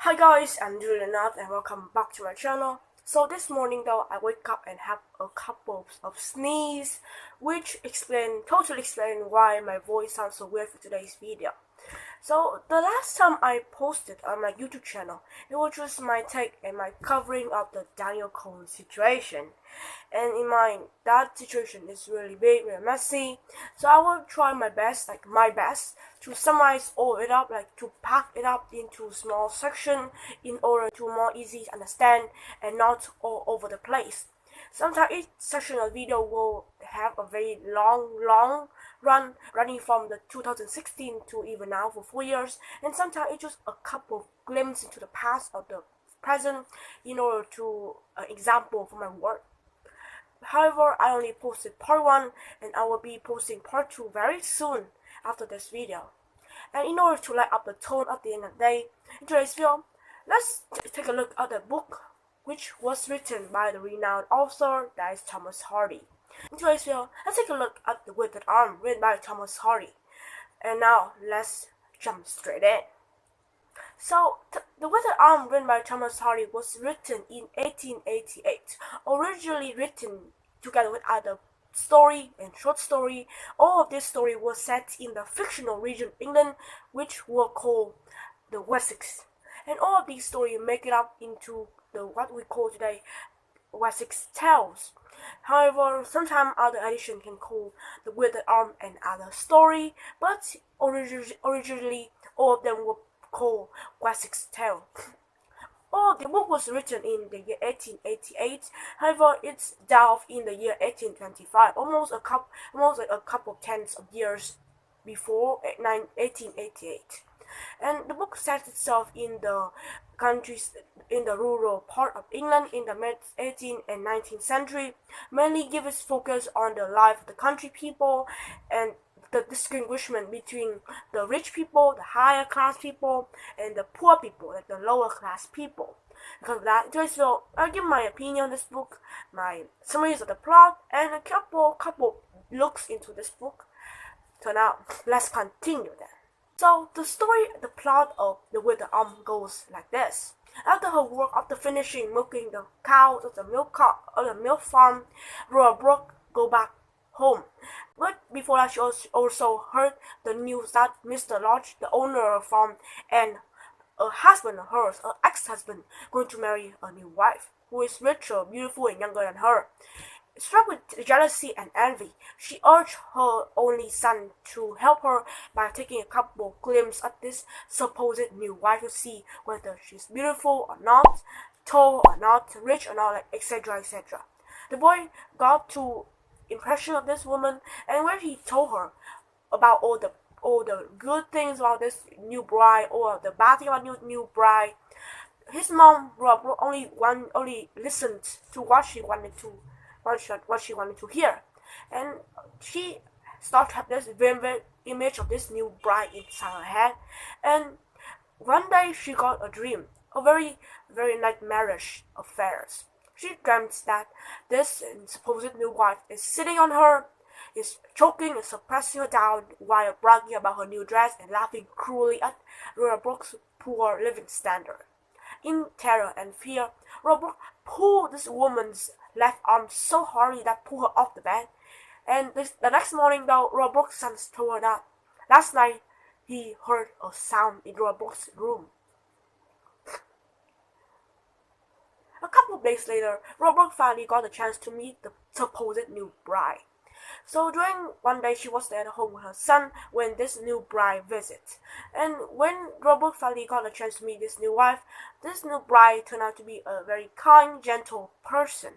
Hi guys, I'm Gertrude and welcome back to my channel. So this morning though, I wake up and have a couple of sneeze, which totally explain why my voice sounds so weird for today's video. So the last time I posted on my YouTube channel, it was just my take and my covering of the Daniel Cohen situation. And in mind, that situation is really big, really messy. So I will try my best, to summarize all it up, to pack it up into small section in order to more easy to understand and not all over the place. Sometimes each section of video will have a very long run, running from the 2016 to even now for 4 years, and sometimes it's just a couple of glimpses into the past or the present in order to example for my work. However, I only posted part 1 and I will be posting part 2 very soon after this video. And in order to light up the tone at the end of the day, in today's video, let's take a look at the book which was written by the renowned author that is Thomas Hardy. In today's video, let's take a look at The Withered Arm written by Thomas Hardy. And now, let's jump straight in. So, The Withered Arm written by Thomas Hardy was written in 1888, originally written together with other story and short story. All of this story was set in the fictional region of England, which were called the Wessex. And all of these stories make it up into what we call today Wessex tales. However, sometimes other editions can call The Withered Arm and other story, but originally all of them were called Wessex tale. The book was written in the year 1888. However, it's delved in the year 1825, almost a couple tens of years before 1888. And the book sets itself in the rural part of England in the mid-18th and 19th century, mainly gives its focus on the life of the country people and the distinguishment between the rich people, the higher class people, and the poor people, like the lower class people. Because of that, so I'll give my opinion on this book, my summaries of the plot, and a couple looks into this book. So now, let's continue then. So the plot of The Withered Arm goes like this. After finishing milking the cows at the milk farm, Rhoda Brook go back home. But before that, she also heard the news that Mr. Lodge, the owner of the farm, and a husband of hers, an ex-husband, going to marry a new wife, who is richer, beautiful, and younger than her. Struck with jealousy and envy, she urged her only son to help her by taking a couple glimpses at this supposed new wife to see whether she's beautiful or not, tall or not, rich or not, etc., etc. The boy got to impression of this woman, and when he told her about all the good things about this new bride or the bad thing about new bride, his mom only listened to what she wanted to hear, and she started to have this vivid image of this new bride inside her head. And one day she got a dream, a very nightmarish affairs. She dreamt that this supposed new wife is sitting on her, is choking and suppressing her down while bragging about her new dress and laughing cruelly at Rhoda Brook's poor living standard. In terror and fear, Rhoda Brook pulled this woman's left arm so hardly that pulled her off the bed. And the next morning, though, Rhoda Brook's son told her that last night he heard a sound in Rhoda Brook's room. A couple of days later, Rhoda Brook finally got a chance to meet the supposed new bride. So during one day, she was at home with her son when this new bride visits. And when Rhoda Brook finally got a chance to meet this new wife, this new bride turned out to be a very kind, gentle person.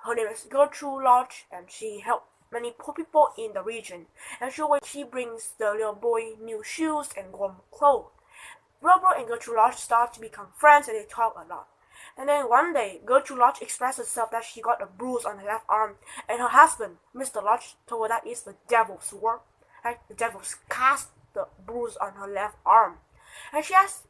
Her name is Gertrude Lodge, and she helped many poor people in the region. And she brings the little boy new shoes and warm clothes. Rhoda Brook and Gertrude Lodge start to become friends, and they talk a lot. And then one day, Gertrude Lodge expressed herself that she got a bruise on her left arm, and her husband, Mr. Lodge, told her that it's the devil's work. The devil's cast the bruise on her left arm. And she asked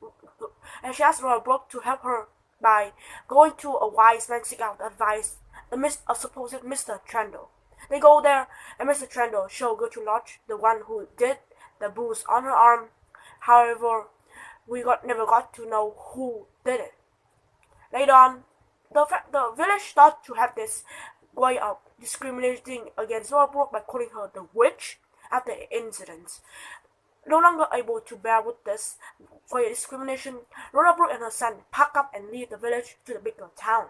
Rhoda Brook to help her by going to a wise man to seek out advice, a supposed Mr. Trendle. They go there, and Mr. Trendle showed Gertrude Lodge the one who did the bruise on her arm. However, never got to know who did it. Later on, the village started to have this way of discriminating against Rhoda Brook by calling her the witch after the incident. No longer able to bear with this for discrimination, Rhoda Brook and her son pack up and leave the village to the bigger town.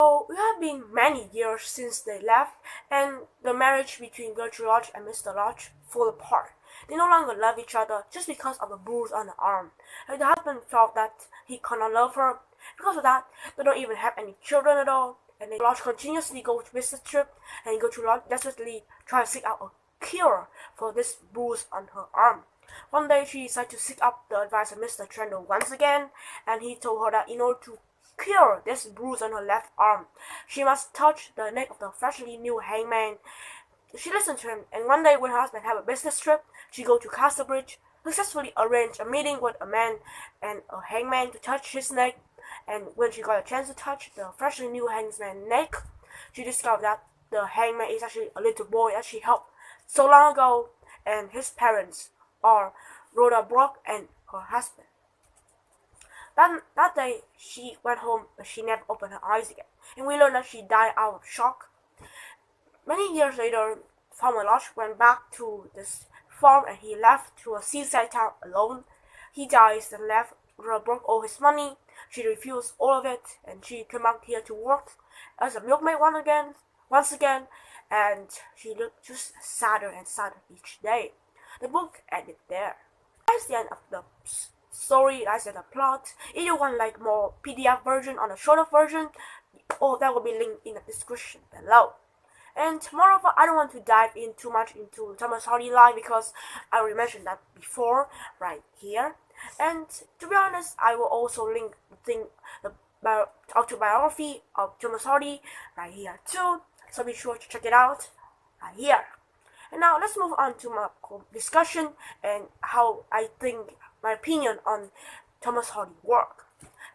So it had been many years since they left, and the marriage between Gertrude Lodge and Mr. Lodge fell apart. They no longer love each other just because of a bruise on the arm. And the husband felt that he cannot love her. Because of that, they don't even have any children at all. And Lodge continuously go to business trip, and Gertrude Lodge desperately try to seek out a cure for this bruise on her arm. One day, she decided to seek out the advice of Mr. Trendle once again, and he told her that in order to cure this bruise on her left arm, she must touch the neck of the freshly new hangman. She listened to him, and one day when her husband had a business trip, she go to Castlebridge, successfully arranged a meeting with a man and a hangman to touch his neck. And when she got a chance to touch the freshly new hangman's neck, she discovered that the hangman is actually a little boy that she helped so long ago, and his parents are Rhoda Brook and her husband. That day, she went home, but she never opened her eyes again, and we learned that she died out of shock. Many years later, Farmer Lodge went back to this farm, and he left to a seaside town alone. He dies and left Rhoda Brook all his money. She refused all of it, and she came out here to work as a milkmaid once again, and she looked just sadder and sadder each day. The book ended there. That's the end of the story. That's the plot. If you want like more PDF version on a shorter version, that will be linked in the description below. And moreover, I don't want to dive in too much into Thomas Hardy life because I already mentioned that before right here. And to be honest, I will also link the autobiography of Thomas Hardy right here too. So be sure to check it out right here. And now let's move on to my discussion and how I think my opinion on Thomas Hardy's work.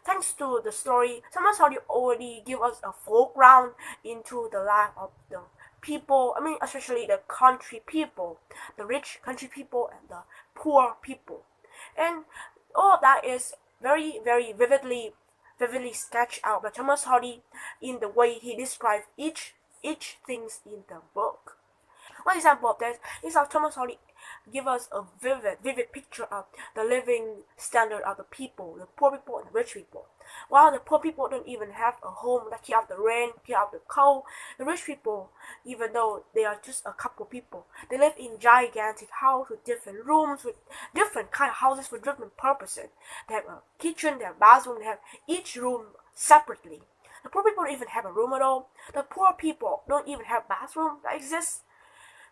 Thanks to the story, Thomas Hardy already give us a foreground into the life of the people, especially the country people, the rich country people and the poor people. And all of that is very, very vividly sketched out by Thomas Hardy in the way he describes each things in the book. One example of that is how Thomas Hardy give us a vivid picture of the living standard of the people, the poor people and the rich people. While the poor people don't even have a home that keep out the rain, keep out the cold, the rich people, even though they are just a couple people, they live in gigantic houses with different rooms, with different kind of houses for different purposes. They have a kitchen, they have a bathroom, they have each room separately. The poor people don't even have a room at all. The poor people don't even have a bathroom that exists.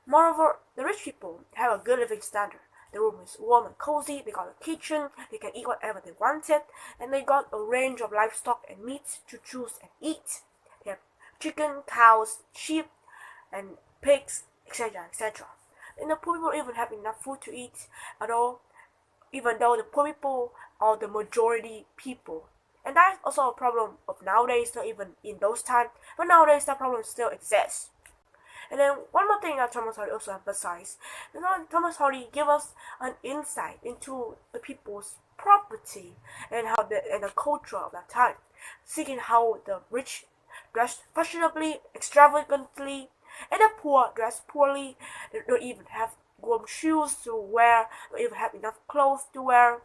Moreover, the rich people have a good living standard. The room is warm and cozy, they got a kitchen, they can eat whatever they wanted, and they got a range of livestock and meats to choose and eat. They have chicken, cows, sheep, and pigs, etc., etc. And the poor people don't even have enough food to eat at all, even though the poor people are the majority people. And that's also a problem of nowadays, not even in those times, but nowadays that problem still exists. And then one more thing that Thomas Hardy also emphasized, Thomas Hardy give us an insight into the people's property and how and the culture of that time, seeing how the rich dressed fashionably, extravagantly, and the poor dressed poorly. They don't even have warm shoes to wear, don't even have enough clothes to wear.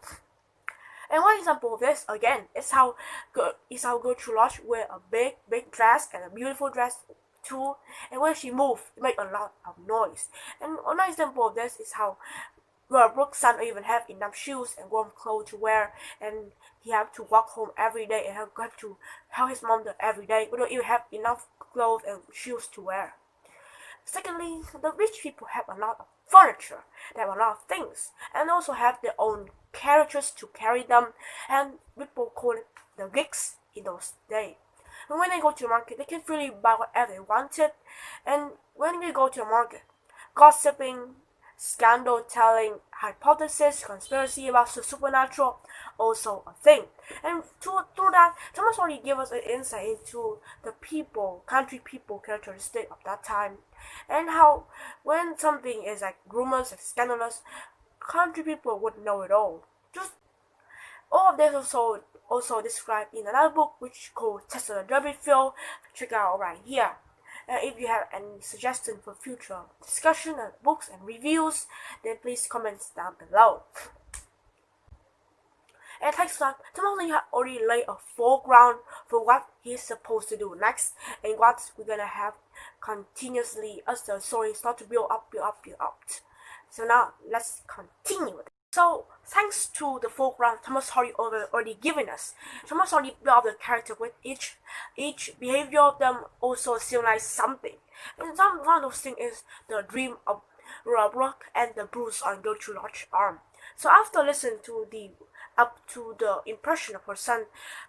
And one example of this again is how Gertrude Lodge wear a big dress and a beautiful dress too, and when she moved, it made a lot of noise. And another example of this is how Rhoda Brook's son don't even have enough shoes and warm clothes to wear, and he have to walk home every day and have to help his mom every day. We don't even have enough clothes and shoes to wear. Secondly, the rich people have a lot of furniture, they have a lot of things, and also have their own carriages to carry them, and people call it the gigs in those days. And when they go to the market, they can freely buy whatever they wanted. And when they go to the market, gossiping, scandal telling, hypothesis, conspiracy about the supernatural, also a thing. And through that, Thomas Hardy give us an insight into the people, country people characteristic of that time, and how when something is like rumors and scandalous, country people wouldn't know it all. Just all of this also described in another book which called Titular. Check out right here. If you have any suggestion for future discussion on books and reviews, then please comment down below. And thanks to that, Timothy had already laid a foreground for what he's supposed to do next, and what we're gonna have continuously as the story starts to build up. So now let's continue with it. So thanks to the foreground Thomas Hardy already given us, Thomas Hardy built up the character with each behavior of them also symbolize something. And one of those things is the dream of Rhoda Brook and the bruise on Gertrude's arm. So after listening to the impression of her son,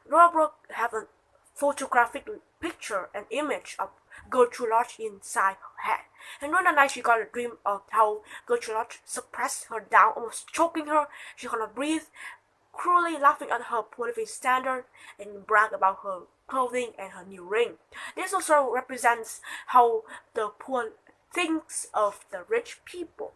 Rhoda Brook have a photographic picture and image of Gertrude inside her head. And one night she got a dream of how Gertrude suppressed her down, almost choking her. She cannot breathe, cruelly laughing at her poor living standard, and brag about her clothing and her new ring. This also represents how the poor thinks of the rich people.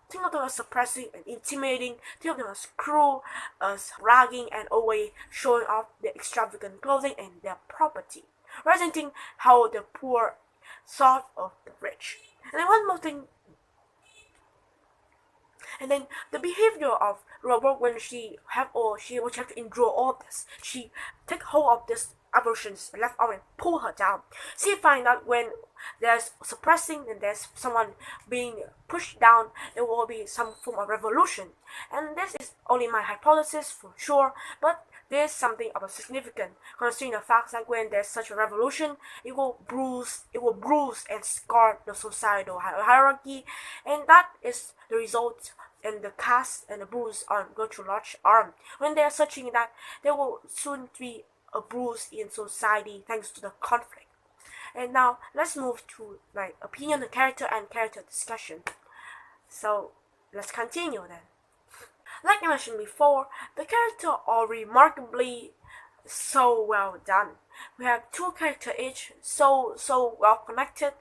Think of them as suppressing and intimidating, think of them as cruel, as bragging and always showing off their extravagant clothing and their property, representing how the poor thought of the rich. And then one more thing, and then the behavior of Rhoda Brook when she have to endure all this, she take hold of this aversion's left arm and pull her down. She find out when there's suppressing and there's someone being pushed down, there will be some form of revolution. And this is only my hypothesis for sure, but there's something of a significant, considering the fact that when there's such a revolution, it will bruise and scar the societal hierarchy, and that is the result in the cast and the bruise on Gertrude's arm. When they are searching that, there will soon be a bruise in society thanks to the conflict. And now let's move to my opinion on character and character discussion. So let's continue then. Like I mentioned before, the characters are remarkably so well done. We have two characters each so well connected.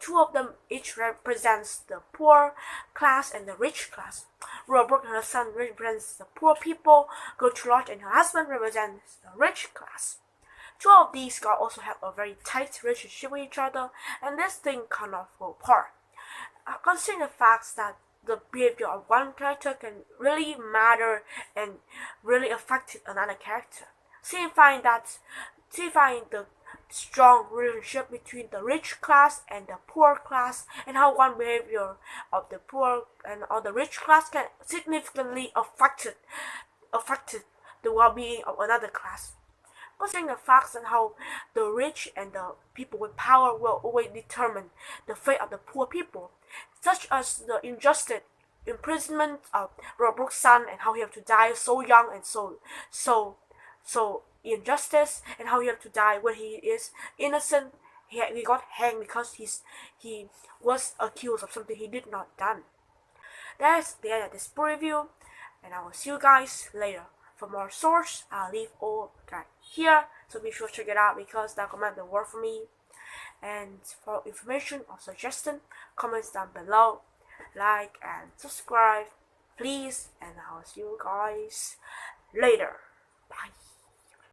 Two of them each represents the poor class and the rich class. Rhoda Brook and her son represents the poor people. Gertrude and her husband represents the rich class. Two of these guys also have a very tight relationship with each other, and this thing cannot fall apart. Considering the fact that the behavior of one character can really matter and really affect another character. Signifying the strong relationship between the rich class and the poor class, and how one behavior of the poor and or the rich class can significantly affect the well-being of another class. Considering the facts and how the rich and the people with power will always determine the fate of the poor people, such as the injustice imprisonment of Rhoda Brook's son and how he had to die so young and so injustice, and how he had to die when he is innocent. He got hanged because he was accused of something he did not done. That's the end of this review, and I will see you guys later. For more source, I'll leave all right here, so be sure to check it out because that comment will work for me. And for information or suggestion, comments down below, like and subscribe, please, and I'll see you guys later. Bye.